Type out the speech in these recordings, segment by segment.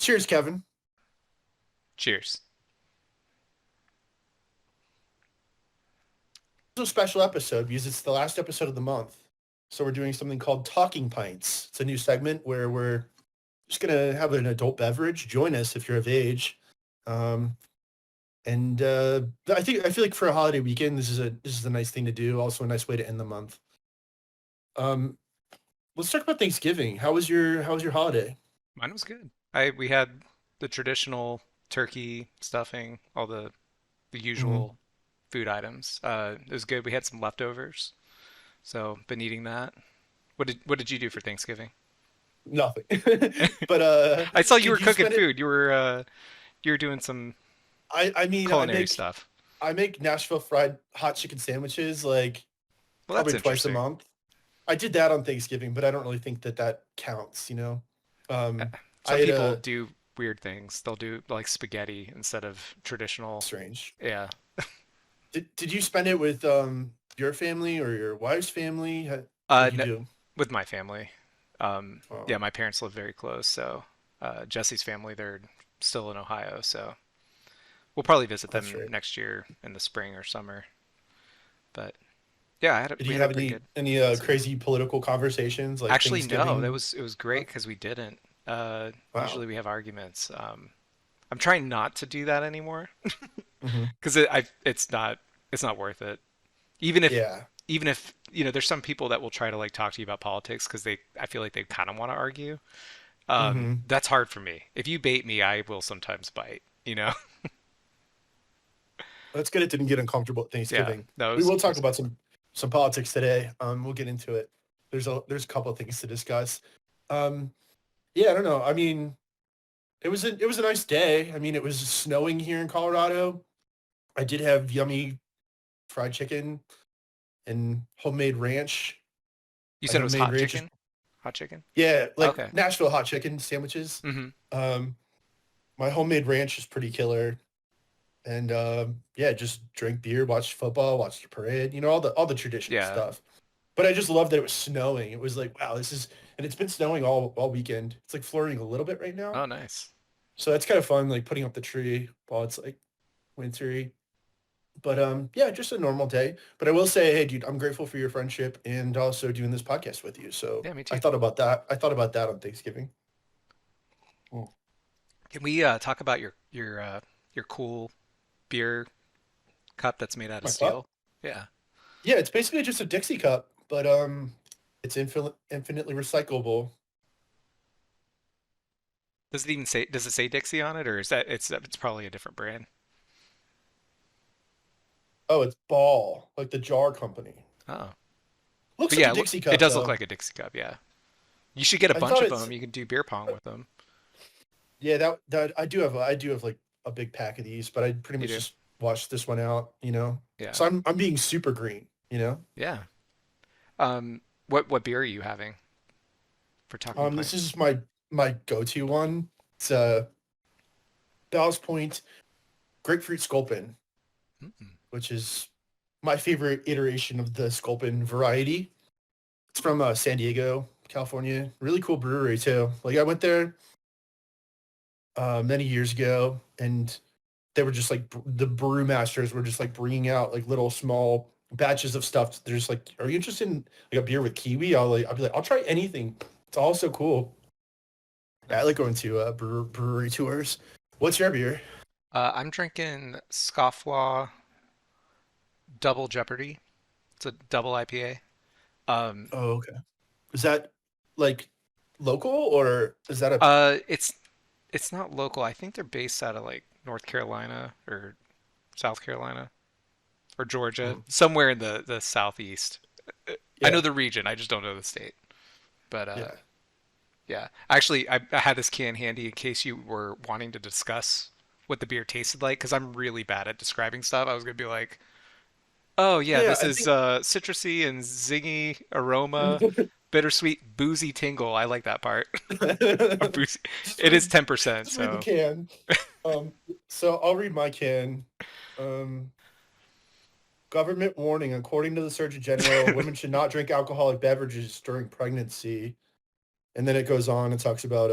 Cheers, Kevin. Cheers. This is a special episode because it's the last episode of the month. So we're doing something called Talking Pints. It's a new segment where we're just gonna have an adult beverage. Join us if you're of age. Um, and I feel like for a holiday weekend, this is a nice thing to do. Also, a nice way to end the month. Um, let's talk about Thanksgiving. How was your holiday? Mine was good. We had the traditional turkey stuffing, all the Hmm. usual food items. It was good. We had some leftovers, so been eating that. What did you do for Thanksgiving? Nothing. But I saw you were did you cooking spend it? food. You were doing some I mean, I culinary make stuff. I make Nashville fried hot chicken sandwiches like Well, that's probably twice a interesting. month. I did that on Thanksgiving, but I don't really think that that counts. Uh, I Some had people a do weird things. They'll do like spaghetti instead of traditional. strange. Yeah. Did you spend it with your family or your wife's family? What'd you No, do? with my family. Yeah, Oh, my parents live very close, so Jesse's family, they're still in Ohio, so we'll probably visit that's them right. next year in the spring or summer. But yeah, Did we you had a have pretty any good any Thanksgiving. crazy political conversations like Actually, no, Thanksgiving it was great stuff? because we didn't. Wow. Usually we have arguments. I'm trying not to do that anymore Hmm. because it's not worth it. Even if Yeah. even if there's some people that will try to like talk to you about politics because I feel like they kind of want to argue. Hmm. That's hard for me. If you bait me, I will sometimes bite, That's good. It didn't get uncomfortable at Yeah, Thanksgiving. no, We will it talk was about good. some politics today. We'll get into it. There's a couple of things to discuss. Um, yeah, I don't know. I mean, it was a nice day. I mean, it was snowing here in Colorado. I did have yummy fried chicken and homemade ranch. You My said it was homemade hot ranch is chicken? Hot chicken? yeah, like Okay. Nashville hot chicken sandwiches. Mm-hmm. Um, my homemade ranch is pretty killer. And yeah, just drink beer, watch football, watch the parade, all the traditional Yeah. stuff. But I just love that it was snowing. It was like, wow, and it's been snowing all weekend. It's like flurrying a little bit right now. Oh, nice. So that's kind of fun, like putting up the tree while it's like wintry. But yeah, just a normal day. But I will say, hey, dude, I'm grateful for your friendship and also doing this podcast with you. So Yeah, me I too. thought about that. I thought about that on Thanksgiving. Mm. Can we talk about your cool beer cup that's made out of My cup? steel? Yeah. Yeah, it's basically just a Dixie cup, but it's infinitely recyclable. Does it say Dixie on it, or is that it's probably a different brand? Oh, it's Ball, like the jar company. Oh. Looks But like yeah, a Dixie it cup does look though. like a Dixie cup, yeah. You should get a I bunch thought of it's them. You can do beer pong with them. yeah, that I do have like a big pack of these, but I pretty You much do? just washed this one out. Yeah. So I'm being super green. Yeah. What beer are you having for Talking This Pints? is my go-to one. It's a Ballast Point Grapefruit Sculpin, Mm. which is my favorite iteration of the Sculpin variety. It's from San Diego, California. Really cool brewery too. Like I went there many years ago, and they were just like the brewmasters were just like bringing out like little small batches of stuff. They're just like, "Are you interested in like a beer with kiwi?" I'll be like, "I'll try anything." It's all so cool. Yeah, I like Nice. going to brewery tours. What's your beer? I'm drinking Scofflaw Double Jeopardy. It's a double IPA. Um, Oh, okay. Is that like local or is that a it's not local. I think they're based out of like North Carolina or South Carolina or Georgia, mm, somewhere in the southeast. I know yeah, the region, I just don't know the state. But yeah. yeah, actually, I had this can handy in case you were wanting to discuss what the beer tasted like, because I'm really bad at describing stuff. I was gonna be like, oh yeah, Yeah, this I is think citrusy and zingy aroma, bittersweet, boozy tingle. I like that part. A boozy. It is Just 10%, read the so can. Um, so I'll read my can. Um, Government warning: according to the Surgeon General, women should not drink alcoholic beverages during pregnancy. And then it goes on and talks about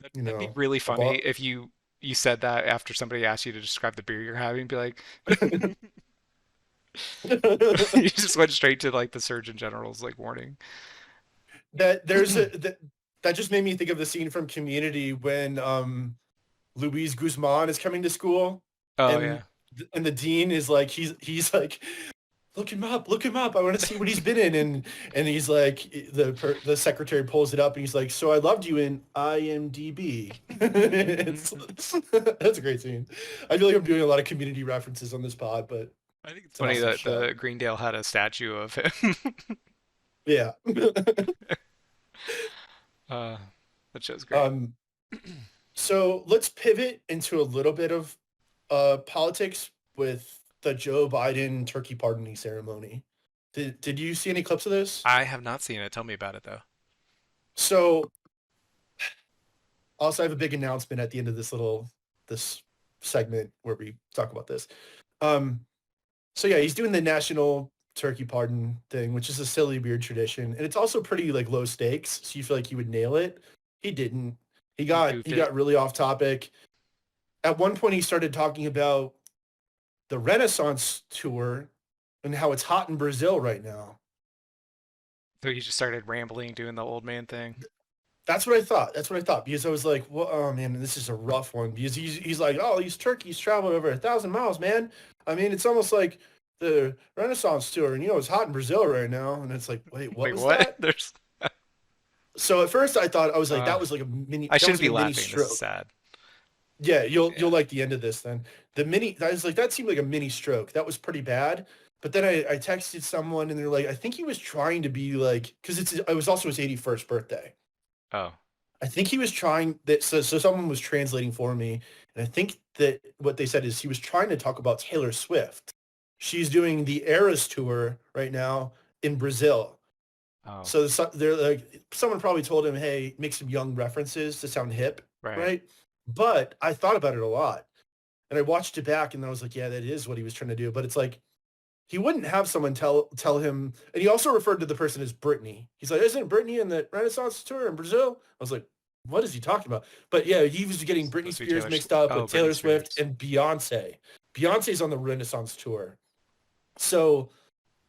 That'd be You know, really a funny bar. if you said that after somebody asked you to describe the beer you're having, be like, you just went straight to like the Surgeon General's like warning. that there's a that that just made me think of the scene from Community when Luis Guzman is coming to school, Oh and yeah. and the dean is like he's like look him up. I want to see what he's been in, and he's like the secretary pulls it up and he's like, so I loved you in IMDb. It's that's a great scene. I feel like I'm doing a lot of Community references on this pod, but I think it's it's an funny awesome that show. the Greendale had a statue of him. Yeah. Uh, that show's great. um. So let's pivot into a little bit of politics with the Joe Biden turkey pardoning ceremony. Did you see any clips of this? I have not seen it. Tell me about it though. So also I have a big announcement at the end of this segment where we talk about this. Um, so yeah, he's doing the national turkey pardon thing, which is a silly weird tradition, and it's also pretty like low stakes. So you feel like he would nail it. He didn't. He He goofed it. got really off topic. At one point, he started talking about the Renaissance tour and how it's hot in Brazil right now. So he just started rambling, doing the old man thing. That's what I thought. That's what I thought because I was like, well, oh man, this is a rough one because he's like, oh, these turkeys traveled over 1,000 miles, man. I mean, it's almost like the Renaissance tour, and it's hot in Brazil right now, and it's like, wait, what Wait, was what? that? There's. So at first I thought I was like, Uh, I that was shouldn't like be a mini laughing. This is stroke. sad. Yeah, you'll Yeah. like the end of this then. The mini, I was like, that seemed like a mini stroke. That was pretty bad. But then I texted someone and they're like, I think he was trying to be like, because it was also his 81st birthday. Oh, I think he was trying that. So someone was translating for me, and I think that what they said is he was trying to talk about Taylor Swift. She's doing the Eras tour right now in Brazil. oh, So they're like, someone probably told him, hey, make some young references to sound hip, right. right? But I thought about it a lot, and I watched it back, and I was like, yeah, that is what he was trying to do. But it's like he wouldn't have someone tell him, and he also referred to the person as Britney. He's like, isn't Britney in the Renaissance tour in Brazil? I was like, what is he talking about? But yeah, he was getting Britney Supposed to be Spears Taylor. mixed up Oh, with Britney Taylor Swift Spears. and Beyonce. Beyonce's on the Renaissance tour. So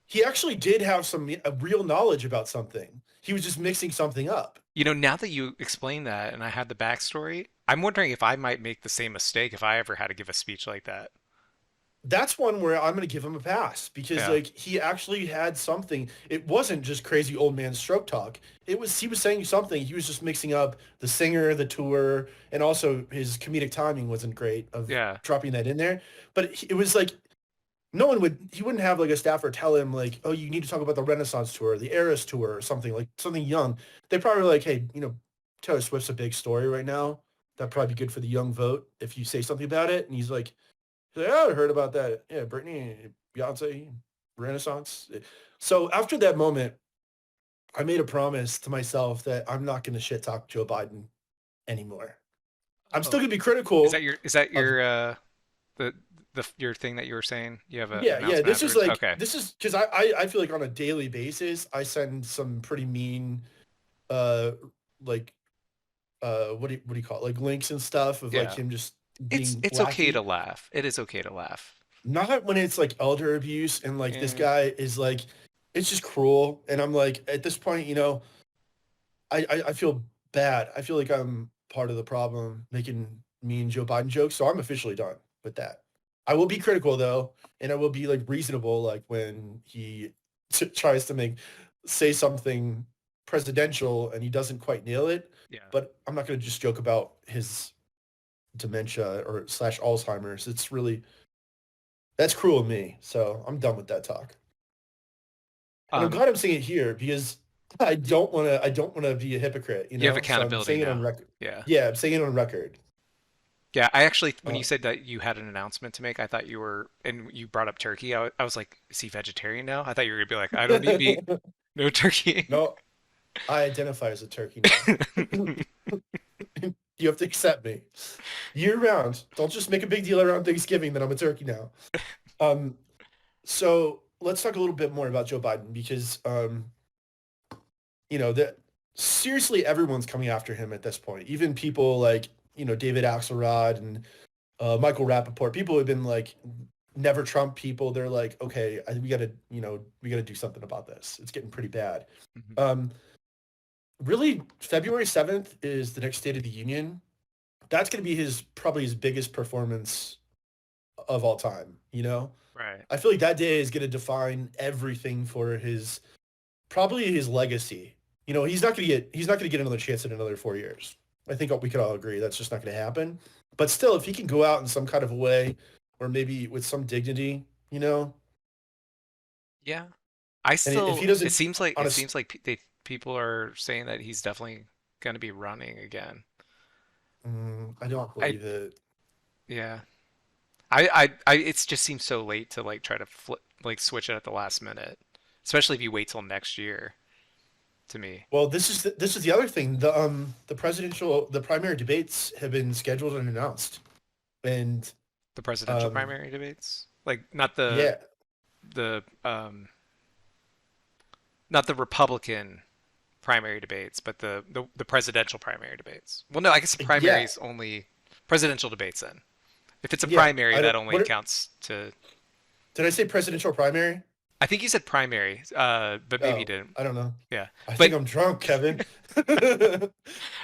he actually did have a real knowledge about something. He was just mixing something up. Now that you explain that and I had the backstory, I'm wondering if I might make the same mistake if I ever had to give a speech like that. That's one where I'm going to give him a pass because Yeah. like he actually had something. It wasn't just crazy old man stroke talk. He was saying something. He was just mixing up the singer, the tour, and also his comedic timing wasn't great of Yeah. dropping that in there. But it was like he wouldn't have like a staffer tell him like, oh, you need to talk about the Renaissance tour, the Eras tour, or something like something young. They probably were like, hey, Taylor Swift's a big story right now. That'd probably be good for the young vote if you say something about it. And he's like, yeah, I heard about that. Yeah, Britney, Beyonce, Renaissance. So after that moment, I made a promise to myself that I'm not going to shit talk Joe Biden anymore. I'm still Oh, going to be critical is that of. your the your thing that you were saying? You have an Yeah, yeah. announcement afterwards. Okay. This is because I feel like on a daily basis I send some pretty mean uh like what do you call it, like links and stuff of like Yeah. him just It's being it's okay to wacky. laugh. It is okay to laugh. Not when it's like elder abuse and like this Yeah. guy is like, it's just cruel. And I'm like, at this point, I feel bad. I feel like I'm part of the problem making mean Joe Biden jokes. So I'm officially done with that. I will be critical though, and I will be like reasonable, like when he tries to say something presidential and he doesn't quite nail it. Yeah. But I'm not going to just joke about his dementia or slash Alzheimer's. That's cruel of me. So I'm done with that talk. And I'm Um, glad I'm saying it here because I don't want to be a hypocrite, you have So I'm accountability saying it on now. record. Yeah. Yeah, I'm saying it on record. Yeah, I actually, when you Uh, said that you had an announcement to make, I thought you were, and you brought up turkey. I was like, is he vegetarian now? I thought you were gonna be like, I don't eat meat, no turkey. no, I identify as a turkey now. You have to accept me year round. Don't just make a big deal around Thanksgiving that I'm a turkey now. Um, so let's talk a little bit more about Joe Biden because that seriously, everyone's coming after him at this point. Even people like, David Axelrod and Michael Rappaport, people who have been like never Trump people. They're like, okay, we gotta do something about this. It's getting pretty bad. Mhm. Um, Really, February 7th is the next State of the Union. That's going to be probably his biggest performance of all time, you know? Right. I feel like that day is going to define everything for probably his legacy. He's not going to get another chance in another 4 years. I think we could all agree that's just not going to happen. But still, if he can go out in some kind of a way, or maybe with some dignity, Yeah. I and if still he it doesn't seems like on it a, seems like people are saying that he's definitely going to be running again. I don't I believe it. yeah. It just seems so late to like try to switch it at the last minute, especially if you wait till next year. To me, Well, this is the other thing. The primary debates have been scheduled and announced, and the presidential um, primary debates, like not the yeah, the um not the Republican primary debates, but the presidential primary debates. Well, no, I guess the primary yeah, is only presidential debates then. If it's a yeah. primary, I that don't. only counts to. Did I say presidential primary? I think you said primary, but maybe you Oh, didn't. I don't know. Yeah, I think but I'm drunk, Kevin.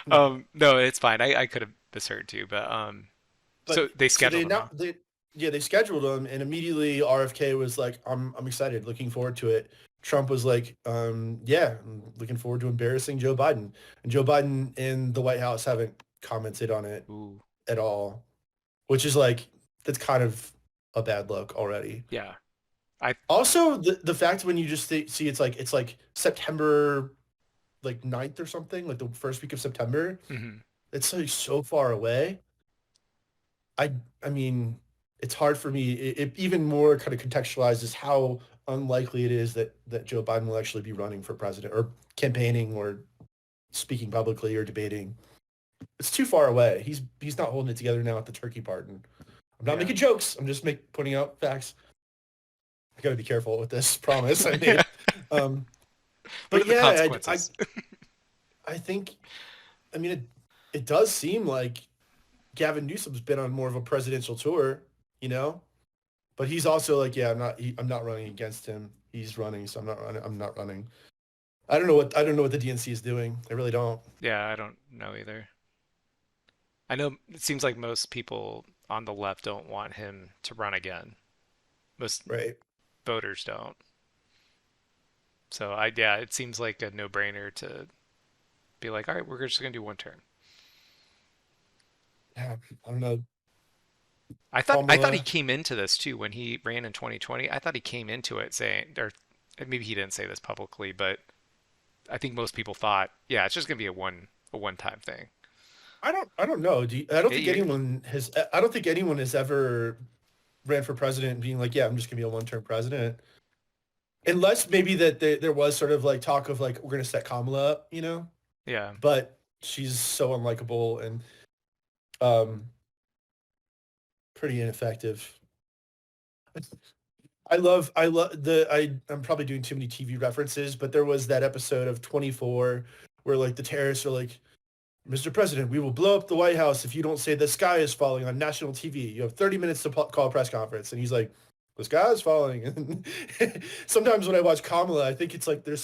no, it's fine. I could have misheard too, but But so they so scheduled them, huh? they scheduled them, and immediately RFK was like, I'm excited, looking forward to it. Trump was like, yeah, I'm looking forward to embarrassing Joe Biden. And Joe Biden and the White House haven't commented on it Ooh, at all, which is like, that's kind of a bad look already. yeah. I Also, the fact when you just see it's like September like 9th or something, like the first week of September, mhm. it's like so far away. I I mean, it's hard for me. It even more kind of contextualizes how unlikely it is that Joe Biden will actually be running for president or campaigning or speaking publicly or debating. It's too far away. He's not holding it together now at the turkey pardon. I'm not Yeah. making jokes. I'm just pointing out facts. I got to be careful with this promise I Yeah. made. Um, What but are the yeah, consequences? I think I mean it does seem like Gavin Newsom's been on more of a presidential tour, you know, but he's also like, yeah, I'm not running against him. He's running, so I'm not running. I'm not running. I don't know what the DNC is doing. I really don't. Yeah, I don't know either. I know it seems like most people on the left don't want him to run again. Most Right. voters don't. So yeah, it seems like a no-brainer to be like, all right, we're just gonna do one term. Yeah. I don't know. I thought he Kamala. came into this too when he ran in 2020. I thought he came into it saying, or maybe he didn't say this publicly, but I think most people thought, yeah, it's just gonna be a one-time thing. I don't know. I don't Yeah, think you anyone has. I don't think anyone has ever ran for president being like, yeah, I'm just gonna be a one-term president. Unless maybe that there was sort of like talk of like we're gonna set Kamala up, yeah. but she's so unlikable and um pretty ineffective. I'm probably doing too many TV references, but there was that episode of 24 where like the terrorists are like, Mr. President, we will blow up the White House if you don't say the sky is falling on national TV. You have 30 minutes to call a press conference. And he's like, the sky is falling. And sometimes when I watch Kamala, I think it's like there's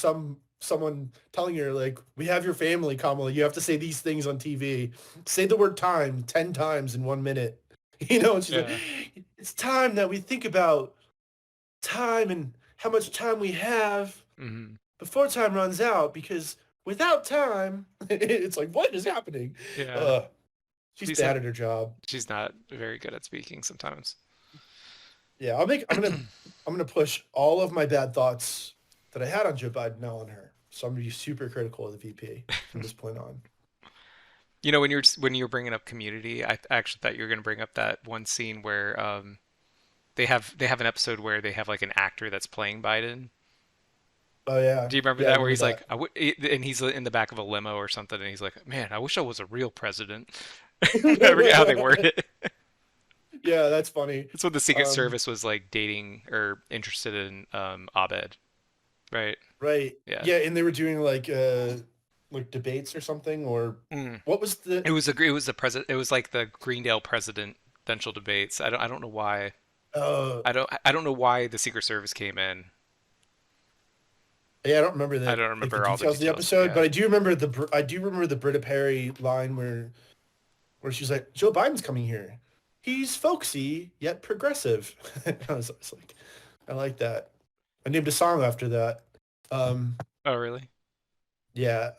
someone telling her like, we have your family, Kamala. You have to say these things on TV. Say the word time 10 times in 1 minute. And she's like, Yeah. it's time that we think about time and how much time we have Hmm. before time runs out because without time it's like what is happening. Yeah. uh she's She's not bad at her job. she's not very good at speaking sometimes. Yeah, I'm gonna push all of my bad thoughts that I had on Joe Biden now on her, so I'm gonna be super critical of the VP from this point on. You know, when you were bringing up Community, I actually thought you were going to bring up that one scene where they have an episode where they have like an actor that's playing Biden. Oh yeah, Do you remember yeah, I that where remember he's like, that. and he's in the back of a limo or something, and he's like, "Man, I wish I was a real president." I forget how they word it. Yeah, that's funny. It's when the Secret um Service was like dating or interested in Abed, right? right, Yeah, yeah, and they were doing like debates or something, or Mm. what was the? It was the president. It was like the Greendale presidential debates. I don't know why. Uh, I don't know why the Secret Service came in. yeah, I don't remember I the don't like the remember all the details of the details. episode, Yeah. but I do remember the Britta Perry line where she's like, Joe Biden's coming here. He's folksy yet progressive. I was like, I like that. I named a song after that. Um, Oh, really? yeah,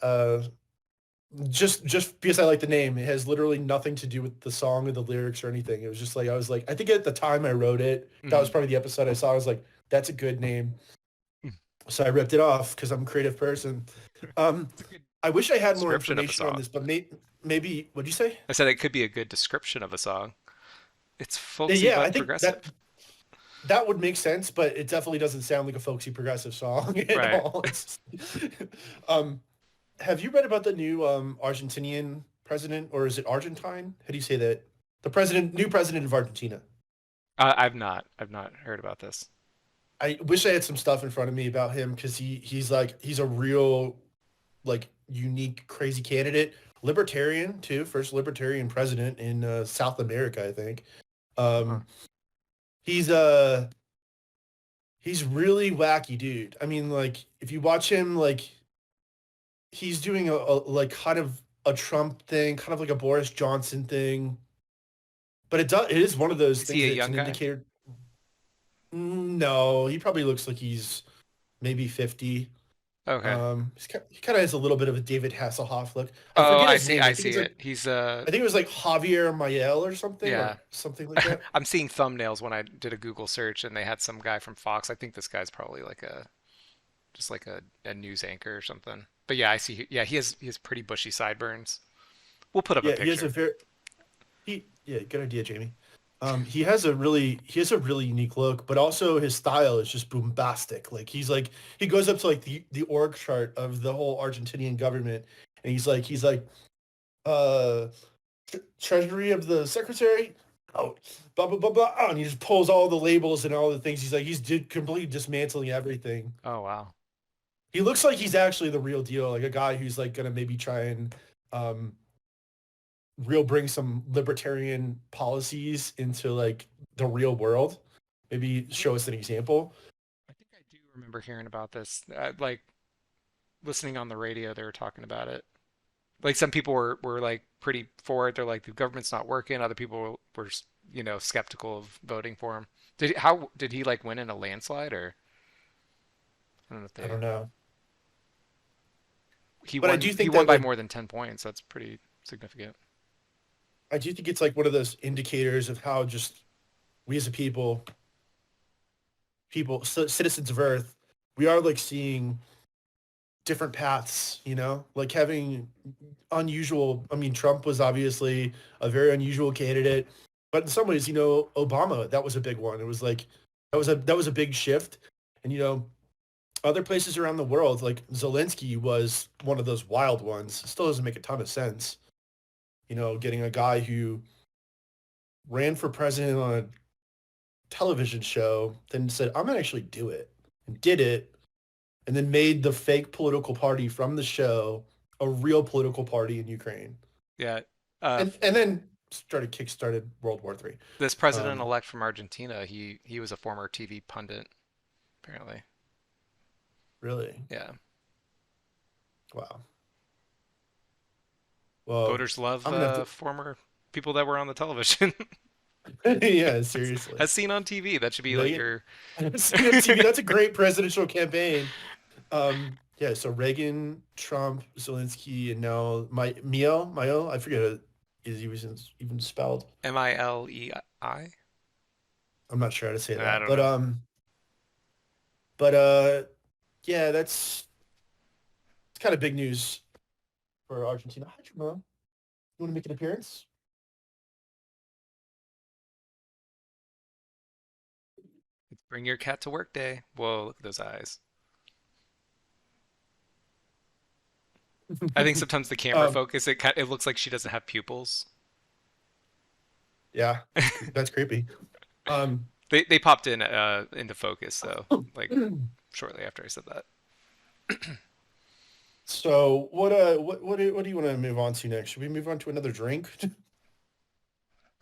just because I like the name. It has literally nothing to do with the song or the lyrics or anything. It was just like I was like, I think at the time I wrote it, that was Hmm. probably the episode I saw. I was like, that's a good name. So I ripped it off because I'm a creative person. Um, It's a good I wish I had more description of a information on song. this, but maybe what'd you say? I said it could be a good description of a song. It's folksy Yeah, I but think progressive. that would make sense, but it definitely doesn't sound like a folksy progressive song at Right. all. Um, have you read about the new Argentinian president, or is it Argentine? How do you say that? New president of Argentina. I've not heard about this. I wish I had some stuff in front of me about him because he's a real like unique crazy candidate, libertarian too, first libertarian president in South America, I think. Huh. Um, he's he's really wacky, dude. I mean, like if you watch him, like he's doing a like kind of a Trump thing, kind of like a Boris Johnson thing, but it is one of those Is he things a that's young an guy? indicator. No, he probably looks like he's maybe 50. Okay. He kind of has a little bit of a David Hasselhoff look. I Oh, forget his name. I see it. I think it was like Javier Milei Yeah. or something like that. I'm seeing thumbnails when I did a Google search and they had some guy from Fox. I think this guy's probably like a just like a news anchor or something. But yeah, I see. Yeah, he has pretty bushy sideburns. We'll put up a Yeah, he has a picture. very yeah, good idea, Jamie. He has a really unique look, but also his style is just bombastic. Like he goes up to like the org chart of the whole Argentinian government, and he's like uh Treasury of the Secretary. Oh, blah blah blah blah. Oh, and he just pulls all the labels and all the things. Completely dismantling everything. Oh wow. He looks like he's actually the real deal, like a guy who's like gonna maybe try and um real bring some libertarian policies into like the real world. Maybe show us an example. I think I do remember hearing about this. Like listening on the radio, they were talking about it. Like some people were like pretty for it. They're like the government's not working. Other people were skeptical of voting for him. How did he like win in a landslide or I don't know if I they don't know, he but I do think won that by like more than 10 points. That's pretty significant. I do think it's like one of those indicators of how just we as a citizens of Earth, we are like seeing different paths. Like having unusual. I mean, Trump was obviously a very unusual candidate, but in some ways, Obama, that was a big one. It was like that was a big shift, and other places around the world, like Zelensky was one of those wild ones. It still doesn't make a ton of sense. Getting a guy who ran for president on a television show, then said, I'm gonna actually do it, and did it, and then made the fake political party from the show a real political party in Ukraine. Yeah. Uh, And then kickstarted World War III. this Um, president-elect from Argentina, he was a former TV pundit, apparently. really? Yeah. Wow. Well, Voters love I'm gonna have former people that were on the television. to yeah, seriously. As seen on TV. That should be like Reagan your seen on TV, that's a great presidential campaign. Yeah, so Reagan, Trump, Zelensky, and now Mayo, I forget it is even spelled. Milei. I'm not sure how to say I that. don't know. But yeah, that's it's kind of big news for Argentina. Hi, Tremolo. You want to make an appearance? It's bring your cat to work day. Whoa, look at those eyes. I think sometimes the camera um, focus it looks like she doesn't have pupils. yeah, that's creepy. Um, They popped in into focus though, like shortly after I said that. So what do you want to move on to next? Should we move on to another drink?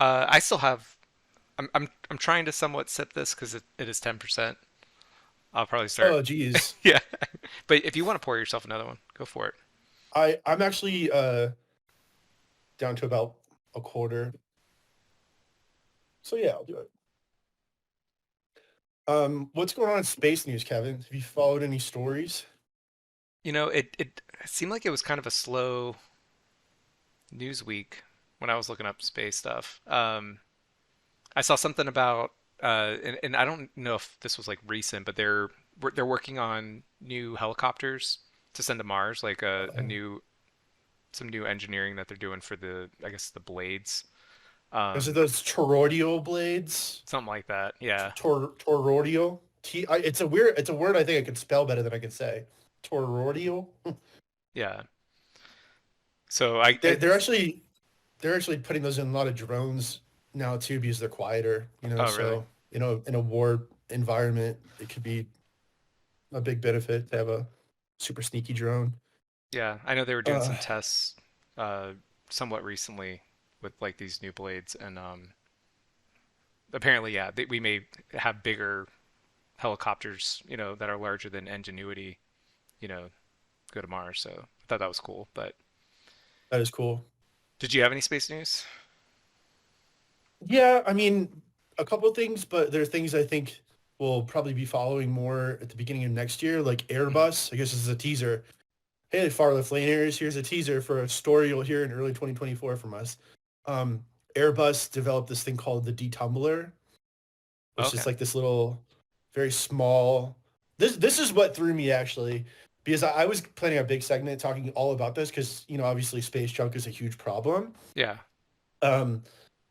I still have. I'm trying to somewhat sip this because it is 10%. I'll probably start. Oh, geez. Yeah, but if you want to pour yourself another one, go for it. I'm actually down to about a quarter. So yeah, I'll do it. What's going on in space news, Kevin? Have you followed any stories? It seemed like it was kind of a slow news week when I was looking up space stuff. I saw something about and I don't know if this was like recent, but they're working on new helicopters to send to Mars, like a Oh. new some new engineering that they're doing for the I guess the blades, Is it um, those toroidal blades? something like that. Yeah, Toroidal? It's a word I think I could spell better than I can say. Toroidal? yeah. So I They're, they're it's actually they're actually putting those in a lot of drones now too because they're quieter, oh really? so in a war environment, it could be a big benefit to have a super sneaky drone. Yeah, I know they were doing Uh, some tests uh, somewhat recently with like these new blades, and apparently, yeah, we may have bigger helicopters, that are larger than Ingenuity, you know, go to Mars. So I thought that was cool. But that is cool. did you have any space news? Yeah, I mean, a couple of things, but there are things I think we'll probably be following more at the beginning of next year, like Mhm. Airbus. I guess this is a teaser. Hey, far left laners, here's a teaser for a story you'll hear in early 2024 from us. Um, Airbus developed this thing called the Detumbler, which Okay. is like this little, very small. This is what threw me actually, because I was planning a big segment talking all about this because obviously space junk is a huge problem. Yeah. Um,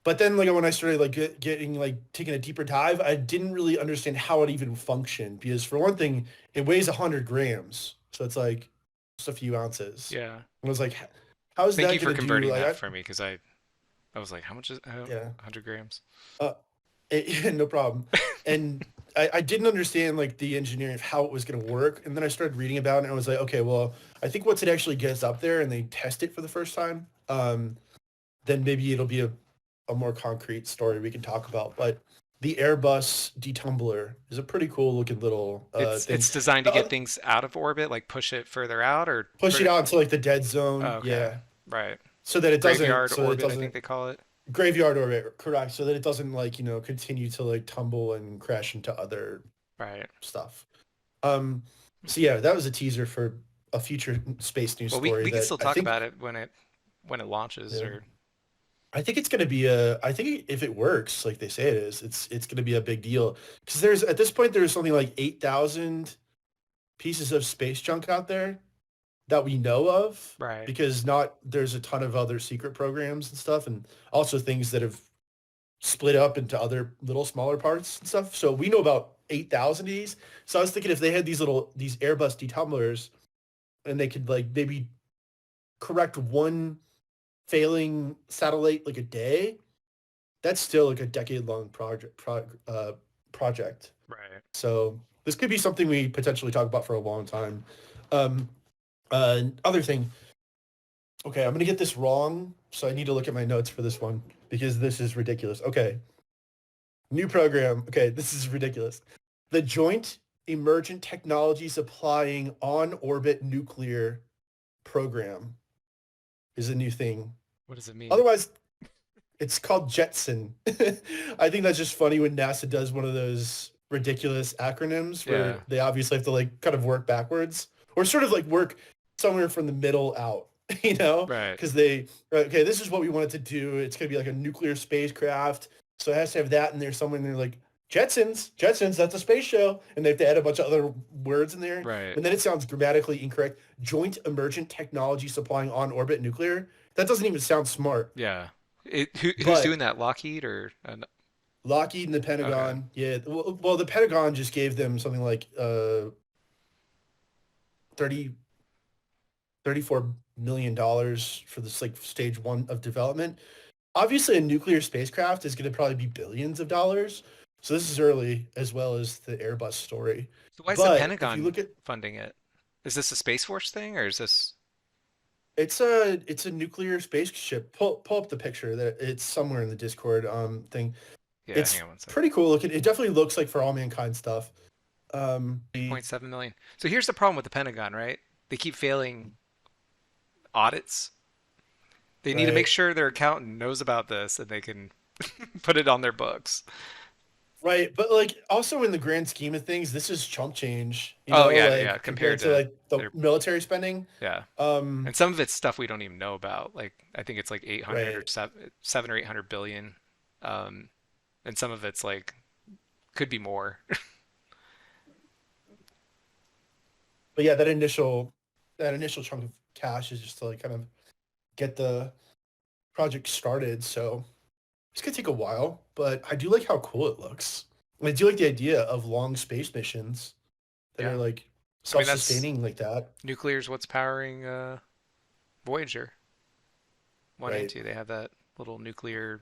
but then like when I started like getting like taking a deeper dive, I didn't really understand how it even functioned because for one thing, it weighs 100 grams, so it's like just a few ounces. Yeah. And I was like, how is Thank that you for gonna do? converting Like, that for me because I was like, how much is yeah, 100 grams? uh, no problem. And I didn't understand like the engineering of how it was gonna work, and then I started reading about it, and I was like, okay, well, I think once it actually gets up there and they test it for the first time, then maybe it'll be a more concrete story we can talk about. But the Airbus Detumbler is a pretty cool looking little thing. It's designed to The get other, things out of orbit, like push it further out or push put it it. out into like the dead Oh, zone, okay. yeah, Right. Graveyard so that it orbit, I think doesn't they call it. graveyard orbit, correct, so that it doesn't like continue to like tumble and crash into other Right. stuff. Um, so yeah, that was a teaser for a future space news Well, we story we can that still talk about it when it launches yeah, or I think it's going to be I think if it works like they say it is, it's going to be a big deal because there's at this point there's something like 8,000 pieces of space junk out there that we know of right. because not there's a ton of other secret programs and stuff and also things that have split up into other little smaller parts and stuff. So we know about 8,000 of these. So I was thinking if they had these Airbus detumblers and they could like maybe correct one failing satellite like a day, that's still like a decade long project. Right. So this could be something we potentially talk about for a long time. Um, other thing, okay, I'm gonna get this wrong, so I need to look at my notes for this one because this is ridiculous. Okay, new program. Okay, this is ridiculous. The Joint Emergent Technologies Applying On Orbit Nuclear Program is a new thing. What does it mean? Otherwise, it's called JETSON. I think that's just funny when NASA does one of those ridiculous acronyms Yeah. where they obviously have to like kind of work backwards or sort of like work somewhere from the middle out, Right. because they okay, this is what we want it to do. It's gonna be like a nuclear spacecraft, so it has to have that in there somewhere. And they're like Jetsons, that's a space show, and they have to add a bunch of other words in there, Right. and then it sounds grammatically incorrect. Joint Emergent Technology Supplying On Orbit Nuclear. That doesn't even sound smart. Yeah. Who's doing But that? Lockheed or Lockheed and the okay. Pentagon, yeah. Well, the Pentagon just gave them something like 30 $34 million for this like stage one of development. Obviously, a nuclear spacecraft is going to probably be billions of dollars. So this is early as well as the Airbus story. So why is the But if you Pentagon look at funding it? Is this a Space Force thing or is this? It's a nuclear spaceship. Pull up the picture that it's somewhere in the Discord thing. Yeah, hang It's on one sec. pretty cool looking. It definitely looks like for all mankind stuff. The 8.7 million. So here's the problem with the Pentagon, right? They keep failing audits. They need to make right, sure their accountant knows about this and they can put it on their books. right, but like also in the grand scheme of things, this is chump change, Oh yeah, yeah. like compared Compared to to like the their military spending. yeah, Um, and some of it's stuff we don't even know about. Like I think it's like 800 or right. 7 or 800 billion, um, and some of it's like could be more. But yeah, that initial chunk of cash is just to like kind of get the project started. So it's gonna take a while, but I do like how cool it looks. And I do like the idea of long space missions that are Yeah, like I mean that's self-sustaining like that, nuclear is what's powering Voyager 1 and right? 2. They have that little nuclear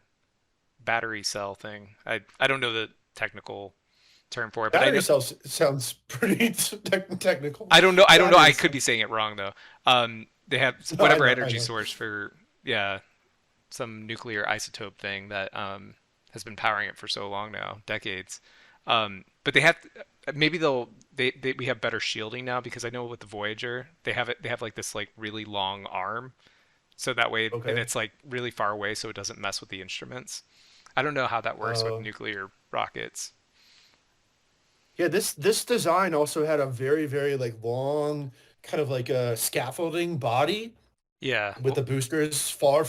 battery cell thing. I don't know the technical term for it, but I Battery know cells sounds pretty technical. I don't know. I don't know. I Battery could be cells. saying it wrong though. They have No, I whatever know, I energy know. source for yeah some nuclear isotope thing that has been powering it for so long now, decades. But they have maybe they we have better shielding now because I know with the Voyager they have it they have like this like really long arm so that way and Okay. it's like really far away so it doesn't mess with the instruments. I don't know how that works with Uh, nuclear rockets. yeah, this design also had a very like long kind of like a scaffolding body Yeah. with Well, the boosters far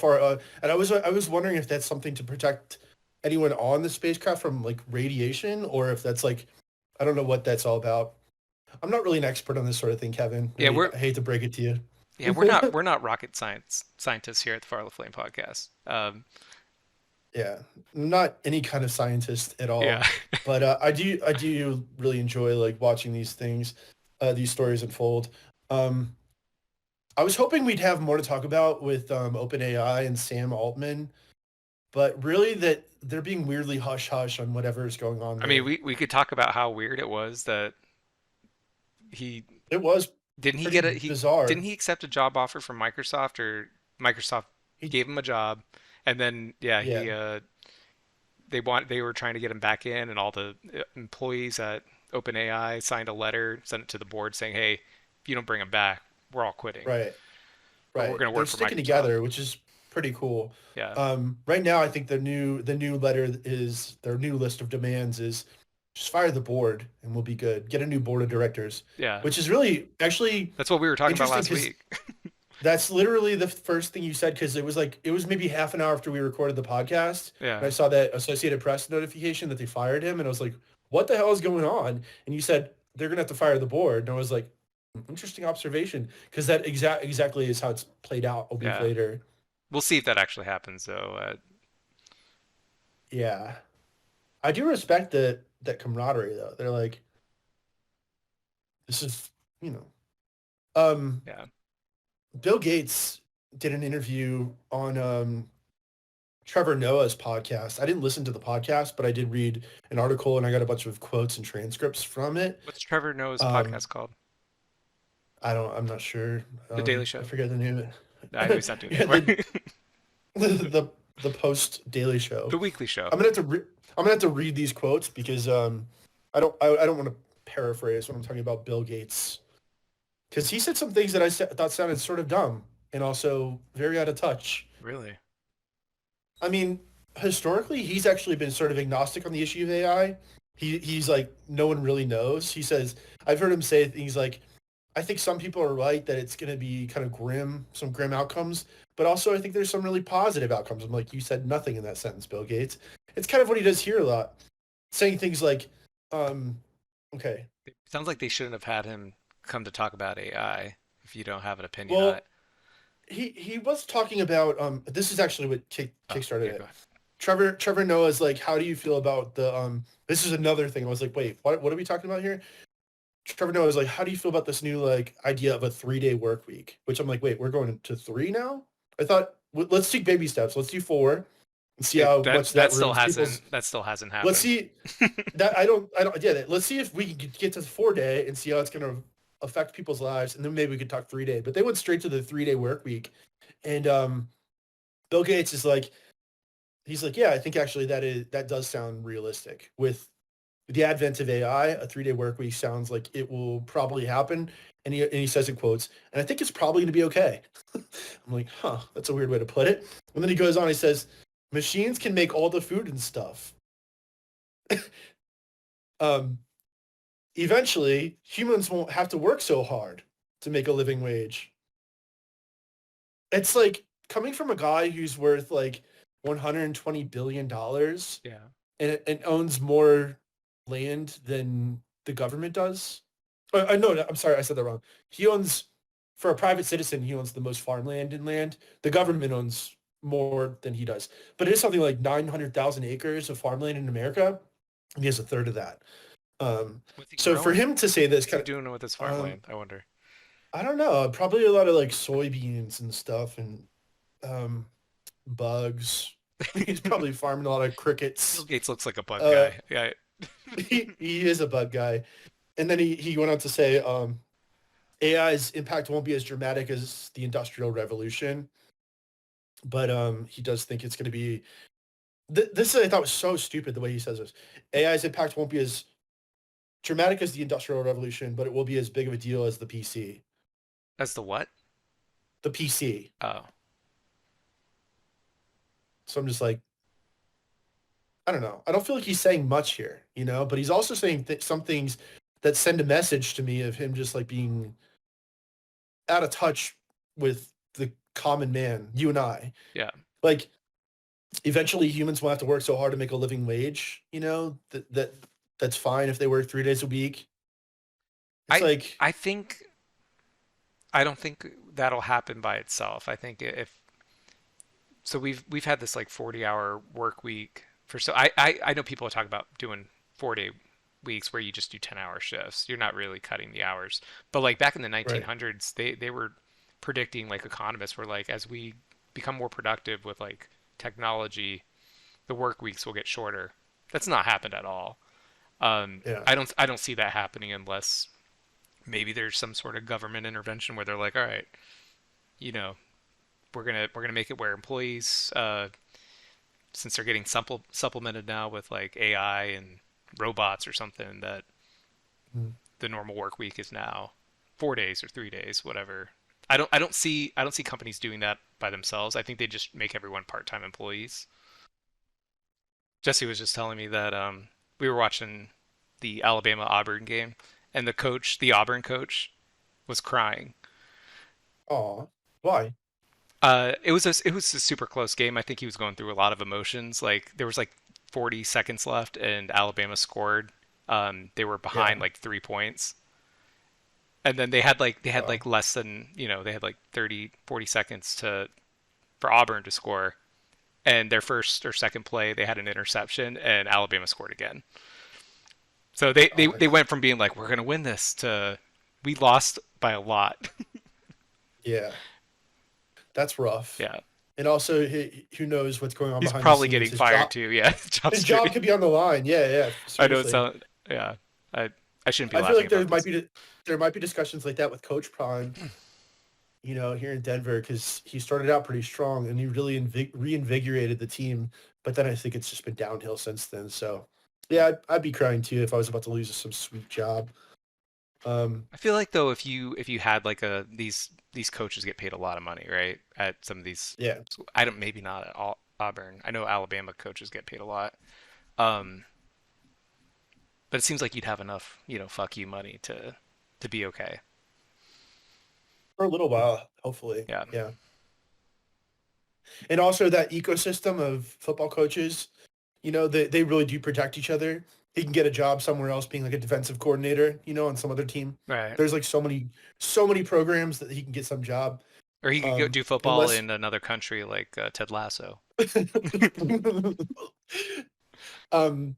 and I was wondering if that's something to protect anyone on the spacecraft from like radiation or if that's like I don't know what that's all about. I'm not really an expert on this sort of thing, Kevin. yeah, I hate to break it to you. we're not rocket scientists here at the Far Left Lane podcast. Yeah, I'm not any kind of scientist at Yeah. all, but I do really enjoy like watching these things, these stories unfold. Um, I was hoping we'd have more to talk about with openAI and Sam Altman, but really that they're being weirdly hush hush on whatever is going on I mean, there. we could talk about how weird it was that he It was didn't he pretty get a he didn't bizarre. he accept a job offer from Microsoft or Microsoft He, gave him a job and then yeah, yeah, they were trying to get him back in and all the employees at OpenAI signed a letter, sent it to the board saying, "Hey, if you don't bring him back, we're all quitting right. or we're Right. going to They're work for sticking Microsoft." together, which is pretty cool. Yeah. Right now, I think the new letter is their new list of demands is just fire the board and we'll be good. Get a new board of directors, Yeah. which is really actually That's what we were talking about interesting last because week. that's literally the first thing you said because it was maybe half an hour after we recorded the podcast and Yeah. I saw that Associated Press notification that they fired him and I was like, what the hell is going on? And you said they're gonna have to fire the board and I was like, interesting observation because that exactly is how it's played out a week Yeah. later. We'll see if that actually happens though. Yeah. I do respect that camaraderie though. They're like, this is, you know. Um, Yeah. Bill Gates did an interview on Trevor Noah's podcast. I didn't listen to the podcast, but I did read an article and I got a bunch of quotes and transcripts from it. What's Trevor Noah's Um, podcast called? I'm not sure. The Daily I Show? forget the name of I know it. he's not doing it Yeah, anymore. the post Daily Show. The Weekly Show. I'm gonna have to read these quotes because I don't want to paraphrase when I'm talking about Bill Gates because he said some things that thought sounded sort of dumb and also very out of touch. Really? I mean, historically, he's actually been sort of agnostic on the issue of AI. He's like no one really knows. He says I've heard him say things like, "I think some people are right that it's going to be kind of grim, some grim outcomes, but also I think there's some really positive outcomes." I'm like, you said nothing in that sentence, Bill Gates. It's kind of what he does here a lot, saying things like, um, "Okay, It sounds like they shouldn't have had him come to talk about AI if you don't have an opinion on it. well." He was talking about this is actually what Oh, kickstarted yeah, go it. ahead. Trevor Noah's like, how do you feel about the this is another thing. I was like, wait, what are we talking about here? Trevor Noah was like, how do you feel about this new like idea of a 3-day work week? Which I'm like, wait, we're going to three now? I thought let's take baby steps. Let's do four and see It, how much that ruins people's. that still hasn't Let's happened. see that I don't yeah. Let's see if we can get to the 4-day and see how it's gonna affect people's lives, and then maybe we could talk 3-day. But they went straight to the 3-day work week, and Bill Gates is like, he's like, yeah, I think actually that does sound realistic. With the advent of AI, a 3-day work week sounds like it will probably happen. And he says in quotes, and I think it's probably going to be okay. I'm like, huh, that's a weird way to put it. And then he goes on, he says, machines can make all the food and stuff. um, Eventually, humans won't have to work so hard to make a living wage. It's like coming from a guy who's worth like $120 billion Yeah. and owns more land than the government does. No, I'm sorry, I said that wrong. He owns, for a private citizen, he owns the most farmland and land. The government owns more than he does. But it is something like 900,000 acres of farmland in America, and he has a third of that. What's he So for growing? him to say this What's he kind doing with his of, farmland? I wonder. I don't know, probably a lot of like soybeans and stuff and um, bugs. He's probably farming a lot of Bill crickets. Gates looks like a bug Uh, guy. Yeah. he is a bug guy. And then he went on to say AI's impact won't be as dramatic as the Industrial Revolution, but he does think it's going to be. This I thought was so stupid the way he says this. AI's impact won't be as dramatic as the Industrial Revolution, but it will be as big of a deal as the PC. As the what? The PC. Oh. So I'm just like, I don't know. I don't feel like he's saying much here, but he's also saying some things that send a message to me of him just like being out of touch with the common man, you and I. Yeah. Like, eventually humans will have to work so hard to make a living wage, that's fine if they work 3 days a week. It's I like, I think I don't think that'll happen by itself. I think if so we've had this like 40-hour work week for so I know people talk about doing 4-day weeks where you just do 10-hour shifts. You're not really cutting the hours. But like back in the right. 1900s, they were predicting, like economists were like, as we become more productive with like technology, the work weeks will get shorter. That's not happened at all. Yeah. I don't see that happening unless maybe there's some sort of government intervention where they're like, all right, you know, we're gonna make it where employees, since they're getting supplemented now with like AI and robots or something, that Mm. the normal work week is now 4 days or 3 days, whatever. I don't see companies doing that by themselves. I think they just make everyone part-time employees. Jesse was just telling me that we were watching the Alabama Auburn game, and the Auburn coach, was crying. Aw. Why? It was a super close game. I think he was going through a lot of emotions. Like there was like 40 seconds left, and Alabama scored. They were behind Yeah. like 3 points, and then they had like Wow. less than they had like 30, 40 seconds to for Auburn to score. And their first or second play, they had an interception, and Alabama scored again. So they they, Oh my they God. went from being like, we're gonna win this, to we lost by a lot. Yeah. That's rough. Yeah. And also, who knows what's going on He's behind the probably scenes? getting fired too. Yeah. Job His job security. could be on the line. Yeah, yeah, I know it seriously. sounds, yeah. I I shouldn't be I feel laughing like about this. there might be discussions like that with Coach Prime, here in Denver, because he started out pretty strong and he really reinvigorated the team. But then I think it's just been downhill since then. So, yeah, I'd be crying too if I was about to lose some sweet job. Um, I feel like though, if you had like these coaches get paid a lot of money, right? At some of these, yeah, I don't, maybe not at all Auburn. I know Alabama coaches get paid a lot. Um, but it seems like you'd have enough, fuck you money to be okay. for a little while, hopefully. Yeah. Yeah, and also that ecosystem of football coaches, they really do protect each other. He can get a job somewhere else being like a defensive coordinator, on some other team. Right. There's like so many programs that he can get some job. Or he could go do football Unless in another country like Ted Lasso. um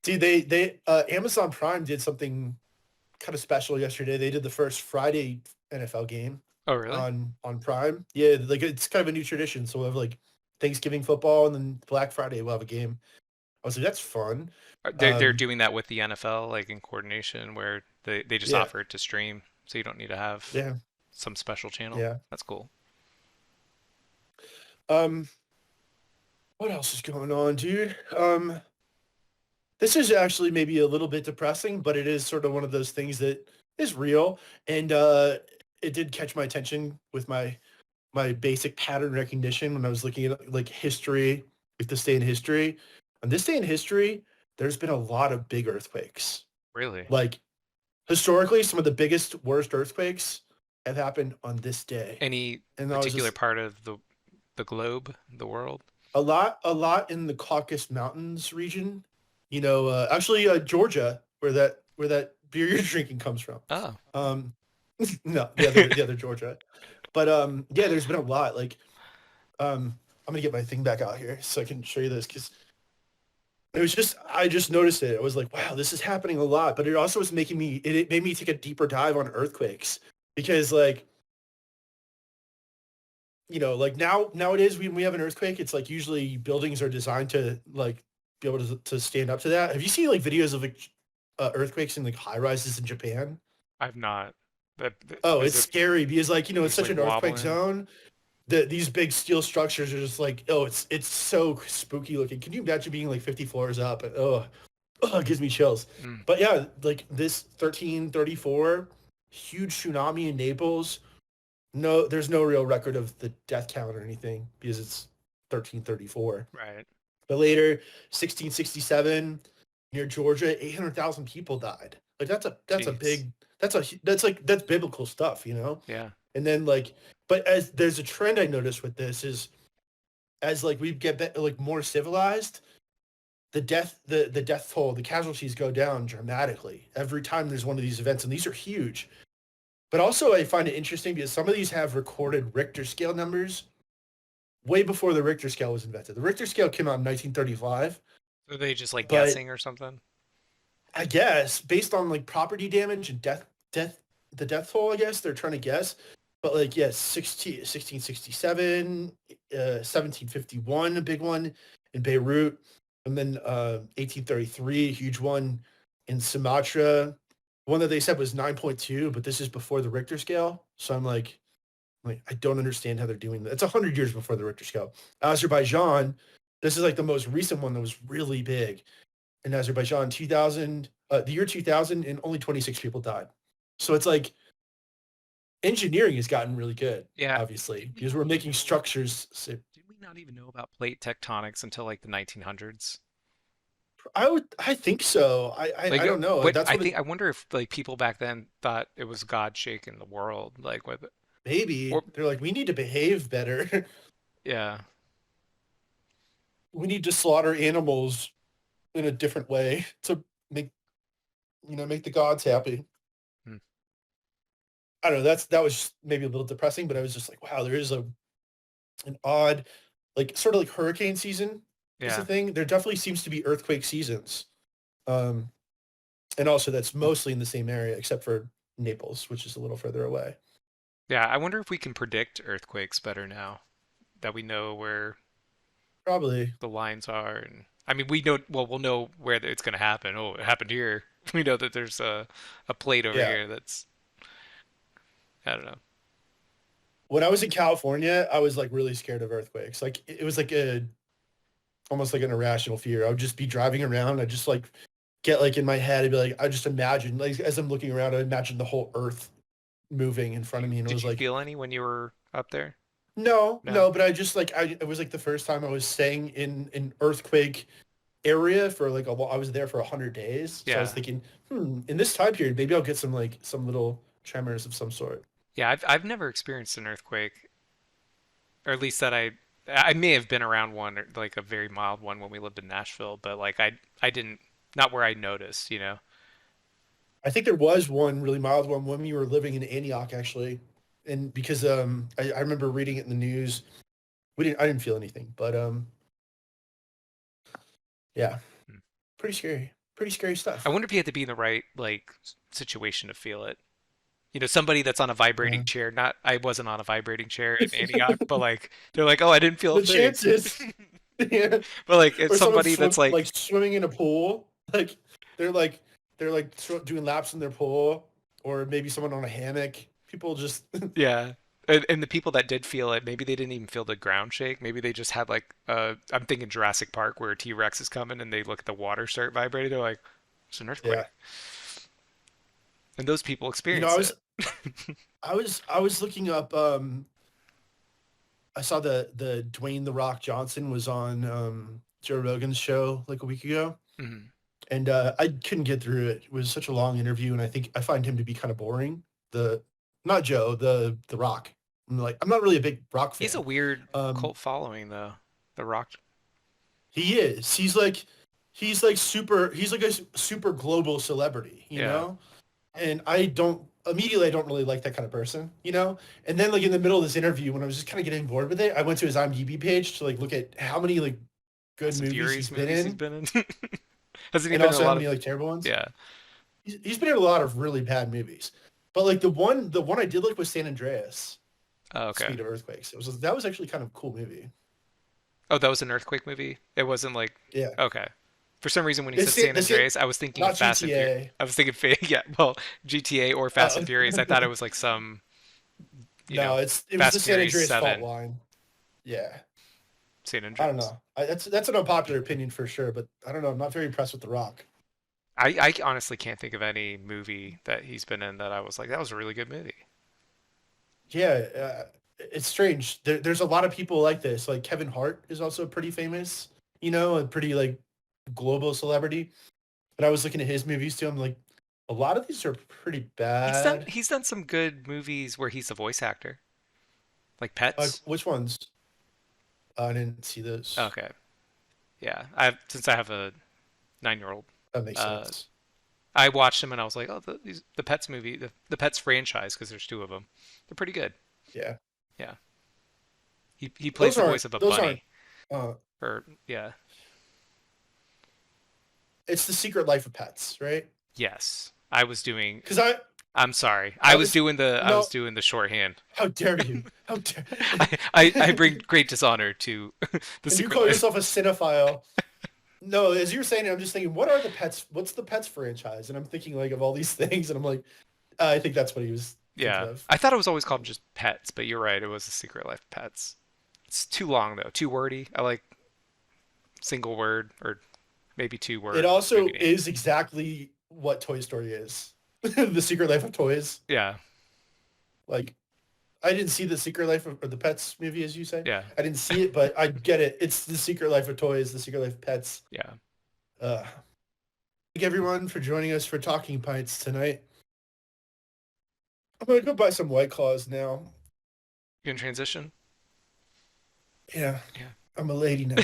see they Amazon Prime did something kind of special yesterday. They did the first Friday NFL game Oh, really? on Prime. Yeah, like it's kind of a new tradition. So we'll have like Thanksgiving football and then Black Friday we'll have a game. I was like, that's fun. They're Um doing that with the NFL, like in coordination, where They just Yeah. offer it to stream, so you don't need to have Yeah. some special channel. Yeah. That's cool. Um, what else is going on, dude? This is actually maybe a little bit depressing, but it is sort of one of those things that is real. And it did catch my attention with my basic pattern recognition when I was looking at like history, like this day in history. On this day in history, there's been a lot of big earthquakes. Really? Like historically, some of the biggest, worst earthquakes have happened on this day. Any And I was particular just part of the globe, the world? a lot in the Caucasus Mountains region. Actually, Georgia, where that beer you're drinking comes from. Oh. Um, no, the other Georgia. But yeah, there's been a lot. Like, I'm gonna get my thing back out here so I can show you this because I just noticed it. I was like, wow, this is happening a lot. But it also was making me. It made me take a deeper dive on earthquakes because like like nowadays when we have an earthquake, it's like usually buildings are designed to like be able to stand up to that. Have you seen like videos of like earthquakes in like high rises in Japan? I've not. Oh, Is it's it scary because like it's just such like an earthquake wobbling? zone. These big steel structures are just like it's so spooky looking. Can you imagine being like 50 floors up? It gives me chills. Mm. But yeah, like this 1334 huge tsunami in Naples. No, there's no real record of the death count or anything because it's 1334. Right. But later, 1667, near Georgia, 800,000 people died. Like that's a Jeez. big that's biblical stuff, you know? Yeah. And then like, but as there's a trend I noticed with this is as like we like more civilized, the death toll, the casualties go down dramatically every time there's one of these events, and these are huge. But also, I find it interesting because some of these have recorded Richter scale numbers way before the Richter scale was invented. The Richter scale came out in 1935, Are they just like but guessing or something? I guess based on like property damage and the death toll, I guess they're trying to guess. But like, yes, 1667, 1751, a big one in Beirut, and then 1833, a huge one in Sumatra. One that they said was 9.2, but this is before the Richter scale. So I'm like, I don't understand how they're doing that. It's 100 years before the Richter scale. Azerbaijan, this is like the most recent one that was really big. In Azerbaijan, 2000, the year 2000, and only 26 people died. So it's like engineering has gotten really good, Yeah. obviously, Did we because not we're even making know? structures. Did we not even know about plate tectonics until like the 1900s? I think so. I Like don't know. what That's I what it think I wonder if like people back then thought it was God shaking the world, like with maybe or they're like, we need to behave better. yeah. We need to slaughter animals in a different way to make make the gods happy. Hmm. I don't know. That was maybe a little depressing, but I was just like, wow, there is an odd, like sort of like hurricane season is the Yeah. thing. There definitely seems to be earthquake seasons. Um, and also that's mostly in the same area, except for Naples, which is a little further away. Yeah, I wonder if we can predict earthquakes better now that we know where Probably. the lines are. And I mean, we know, well, we'll know where it's going to happen. Oh, it happened here. We know that there's a plate over Yeah. here that's, I don't know. When I was in California, I was like really scared of earthquakes. Like it was like a almost like an irrational fear. I would just be driving around. I just like get like in my head and be like, I just imagine like as I'm looking around, I imagine the whole earth moving in front of me. And it Did was you like, feel any when you were up there? no, No. no, but I just like it was like the first time I was staying in an earthquake area for like a while. I was there for 100 days. So I was Yeah. thinking, in this time period, maybe I'll get some like some little tremors of some sort. Yeah, I've never experienced an earthquake, or at least that I may have been around one, or like a very mild one when we lived in Nashville, but like I didn't, not where I noticed, you know. I think there was one really mild one when we were living in Antioch actually. And because I remember reading it in the news. I didn't feel anything, but yeah, Hmm. pretty scary. Pretty scary I stuff. wonder if you had to be in the right like situation to feel it. You know, somebody that's on a vibrating Yeah. chair. Not I wasn't on a vibrating chair in Antioch, but like they're like, oh, I didn't feel a The thing. chances, yeah. But like it's Or someone somebody that's swimming in a pool, like they're like they're like doing laps in their pool, or maybe someone on a hammock. People just Yeah. And the people that did feel it, maybe they didn't even feel the ground shake. Maybe they just had like I'm thinking Jurassic Park where a T-Rex is coming and they look at the water start vibrating. They're like, it's an yeah. earthquake. And those people You know, experience it. I was looking up. I saw the Dwayne the Rock Johnson was on Joe Rogan's show like a week ago, Mhm. and I couldn't get through it. It was such a long interview, and I think I find him to be kind of boring. The Not Joe, the Rock. I'm not really a big Rock He's a fan. weird Um, cult following though. The Rock. he is. He's like a super global celebrity, you Yeah. know? And I don't really like that kind of person, you know? And then like in the middle of this interview, when I was just kind of getting bored with it, I went to his IMDb page to like look at how many like good Fast and movies Furious he's been movies he's in, been in. Hasn't he and been in a also how lot of? many like terrible ones. Yeah. He's been in a lot of really bad movies. But like the one I did like was San Andreas, Oh, okay. Speed of Earthquakes. That was actually kind of a cool movie. Oh, that was an earthquake movie. It wasn't like Yeah. okay. For some reason, when you said It's San this Andreas, I was thinking of not Fast and Furious. GTA. I was thinking, yeah, well, GTA or Fast and Furious. I thought it was like some, No, it was Fast the and San Furious Andreas fault 7 line. Yeah. San I don't Andreas. know. That's an unpopular opinion for sure, but I don't know. I'm not very impressed with The Rock. I honestly can't think of any movie that he's been in that I was like, that was a really good movie. Yeah, it's strange. There's a lot of people like this. Like Kevin Hart is also pretty famous, a pretty like global celebrity. But I was looking at his movies too. I'm like, a lot of these are pretty He's done bad. he's done some good movies where he's the voice actor, like Pets. Which ones? I didn't see those. Okay, yeah. Since I have a 9-year-old, That makes uh, sense. I watched him and I was like, oh, the Pets movie, the Pets franchise, because there's two of them. They're pretty good. Yeah, Yeah. He plays the voice of a those aren't. bunny. Uh, Or yeah. it's The Secret Life of Pets, right? Yes. I was doing Because I'm sorry. I was I was no. doing the shorthand. How dare you? How dare? I bring great dishonor to the And you Secret call Life. yourself a cinephile. No, as you're saying it, I'm just thinking, what are the Pets? What's the Pets franchise? And I'm thinking like of all these things, and I'm like, I think that's what he was thinking Yeah. of. I thought it was always called just Pets, but you're right. It was the Secret Life of Pets. It's too long though. Too wordy. I like single word or maybe two It word also movie names. is exactly what Toy Story is. The Secret Life of Toys. Yeah. Like, I didn't see the Secret Life of or the Pets movie, as you say. Yeah. I didn't see it, but I get it. It's the Secret Life of Toys, the Secret Life of Pets. Yeah. Uh, Thank everyone for joining us for Talking Pints tonight. I'm gonna go buy some White Claws now. You can transition? Yeah, Yeah. I'm a lady now.